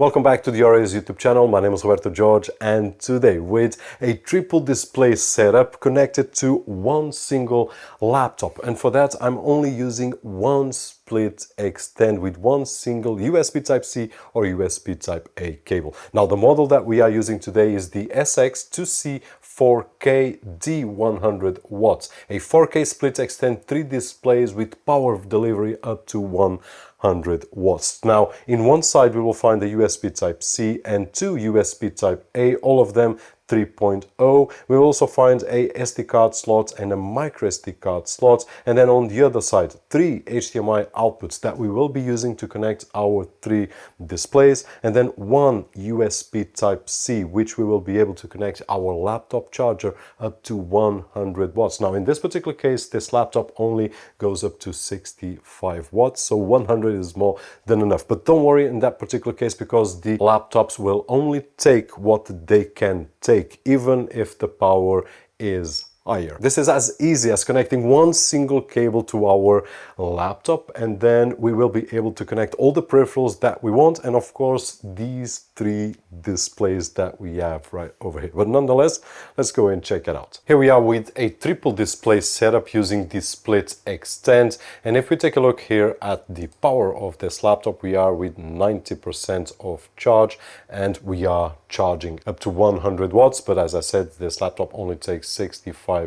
Welcome back to the OREI's YouTube channel. My name is Roberto Jorge, and today with a triple display setup connected to one single laptop. And for that, I'm only using one SplitExtend with one single USB Type-C or USB Type-A cable. Now, the model that we are using today is the SX-2C4K-D100W, a 4K SplitExtend 3 displays with power of delivery up to 100 watts. Now, in one side we will find the USB Type-C and two USB Type-A, all of them 3.0. We will also find a SD card slot and a micro SD card slot, and then on the other side, three HDMI outputs that we will be using to connect our three displays, and then one USB Type-C, which we will be able to connect our laptop charger up to 100 watts. Now, in this particular case, this laptop only goes up to 65 watts, so 100 is more than enough. But don't worry in that particular case, because the laptops will only take what they can take, even if the power is higher. This is as easy as connecting one single cable to our laptop, and then we will be able to connect all the peripherals that we want, and of course these three displays that we have right over here. But nonetheless, let's go and check it out. Here we are with a triple display setup using the SplitExtend, and if we take a look here at the power of this laptop, we are with 90% of charge, and we are charging up to 100 watts. But as I said, this laptop only takes 65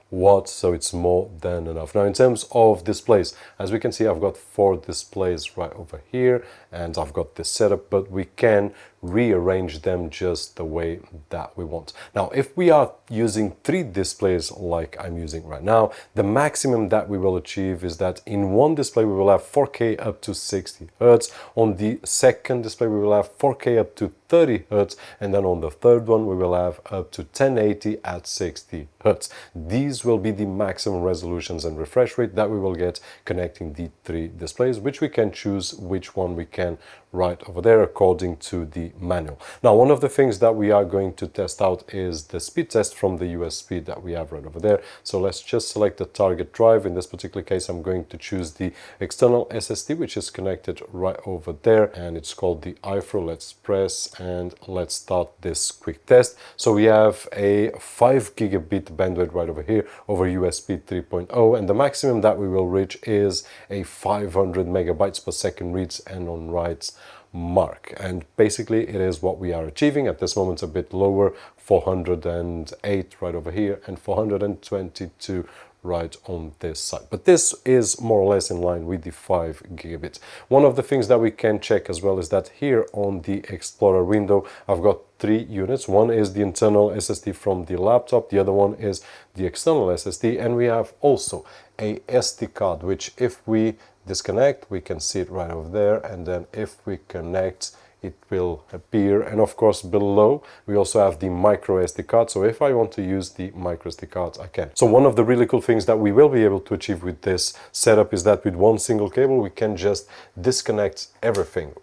watts, so it's more than enough. Now, in terms of displays, as we can see, I've got 4 displays right over here, and I've got this setup, but we can rearrange them just the way that we want. Now, if we are using 3 displays like I'm using right now, the maximum that we will achieve is that in one display we will have 4K up to 60 Hz, on the second display we will have 4K up to 30 Hz, and then on the third one we will have up to 1080 at 60 Hz. These will be the maximum resolutions and refresh rate that we will get connecting the 3 displays, which we can choose which one we can right over there according to the manual. Now, one of the things that we are going to test out is the speed test from the USB that we have right over there. So let's just select the target drive. In this particular case, I'm going to choose the external SSD, which is connected right over there, and it's called the iFlow. Let's press and let's start this quick test. So we have a 5 gigabit bandwidth right over here over USB 3.0, and the maximum that we will reach is a 500 megabytes per second reads and on writes mark, and basically it is what we are achieving at this moment. A bit lower, 408 right over here and 422 right on this side, but this is more or less in line with the 5 gigabits. One of the things that we can check as well is that here on the Explorer window I've got 3 units. One is the internal SSD from the laptop, the other one is the external SSD, and we have also a SD card, which if we disconnect we can see it right over there, and then if we connect it will appear. And of course below we also have the micro SD card, so if I want to use the micro SD cards I can. So one of the really cool things that we will be able to achieve with this setup is that with one single cable we can just disconnect everything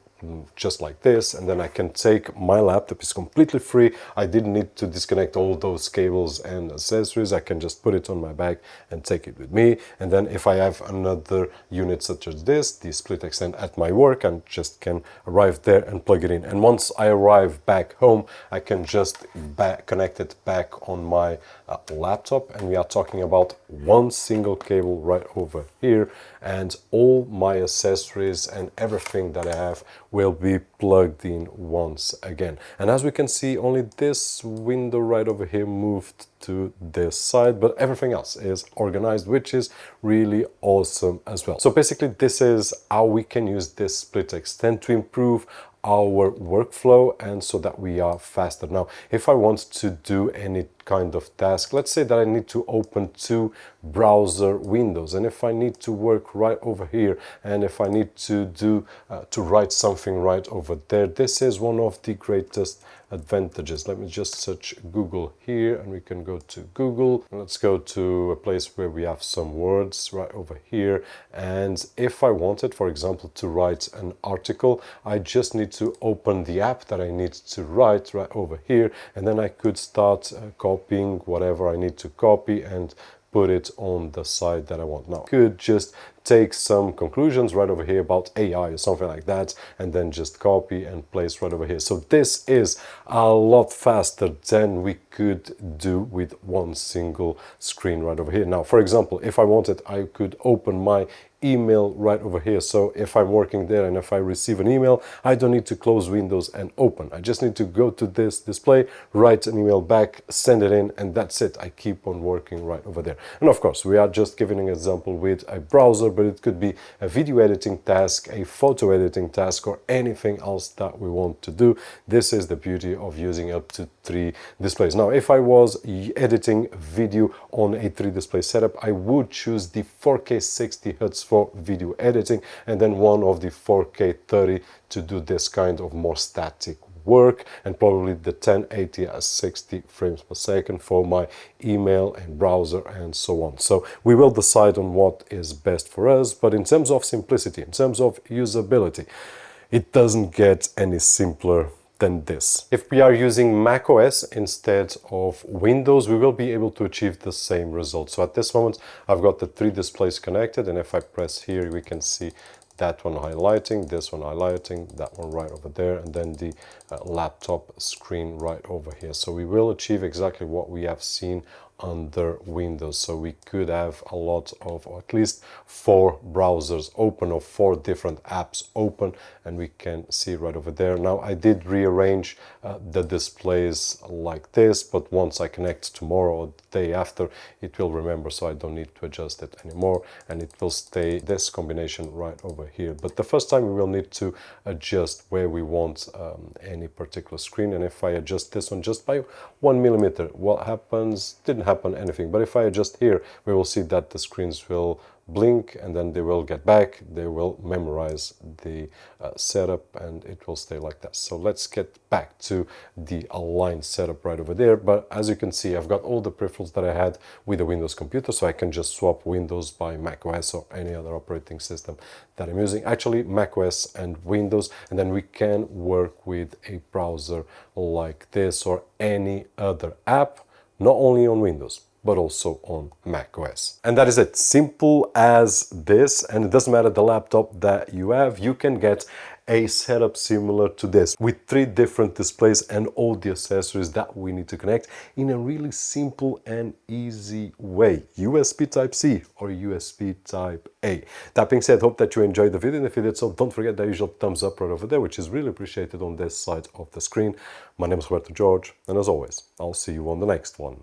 just like this, and then I can take my laptop. It's completely free. I didn't need to disconnect all those cables and accessories. I can just put it on my bag and take it with me. And then if I have another unit such as this, the SplitExtend at my work, I just can arrive there and plug it in. And once I arrive back home, I can just connect it back on my laptop, and we are talking about one single cable right over here, and all my accessories and everything that I have will be plugged in once again. And as we can see, only this window right over here moved to this side, but everything else is organized, which is really awesome as well. So basically this is how we can use this SplitExtend to improve our workflow and so that we are faster. Now, if I want to do any kind of task, let's say that I need to open 2 browser windows, and if I need to work right over here, and if I need to do to write something right over there, this is one of the greatest advantages. Let me just search Google here, and we can go to Google. Let's go to a place where we have some words right over here, and if I wanted, for example, to write an article, I just need to open the app that I need to write right over here, and then I could start copying whatever I need to copy and put it on the side that I want. Now, I could just take some conclusions right over here about AI or something like that, and then just copy and place right over here. So this is a lot faster than we could do with one single screen right over here. Now, for example, if I wanted, I could open my email right over here. So if I'm working there and if I receive an email, I don't need to close Windows and open. I just need to go to this display, write an email back, send it in, and that's it. I keep on working right over there. And of course, we are just giving an example with a browser, but it could be a video editing task, a photo editing task, or anything else that we want to do. This is the beauty of using up to 3 displays. Now, if I was editing video on a 3 display setup, I would choose the 4K 60 Hz for video editing, and then one of the 4K 30 to do this kind of more static work, and probably the 1080 at 60 frames per second for my email and browser and so on. So we will decide on what is best for us, but in terms of simplicity, in terms of usability, it doesn't get any simpler than this. If we are using macOS instead of Windows, we will be able to achieve the same result. So at this moment, I've got the 3 displays connected, and if I press here, we can see that one highlighting, this one highlighting, that one right over there, and then the laptop screen right over here. So we will achieve exactly what we have seen under Windows. So we could have a lot of, or at least 4 browsers open, or 4 different apps open, and we can see right over there. Now, I did rearrange the displays like this, but once I connect tomorrow or the day after, it will remember, so I don't need to adjust it anymore, and it will stay this combination right over here. But the first time we will need to adjust where we want any particular screen, and if I adjust this one just by 1 millimeter, what happens? Didn't happen anything. But if I adjust here, we will see that the screens will blink, and then they will get back, they will memorize the setup, and it will stay like that. So let's get back to the aligned setup right over there. But as you can see, I've got all the peripherals that I had with a Windows computer, so I can just swap Windows by macOS or any other operating system that I'm using. Actually, macOS and Windows, and then we can work with a browser like this or any other app, not only on Windows, but also on macOS. And that is it. Simple as this, and it doesn't matter the laptop that you have, you can get a setup similar to this with 3 different displays and all the accessories that we need to connect in a really simple and easy way. USB Type-C or USB Type-A. That being said, hope that you enjoyed the video, and if you did so, don't forget the usual thumbs up right over there, which is really appreciated on this side of the screen. My name is Hz George, and as always, I'll see you on the next one.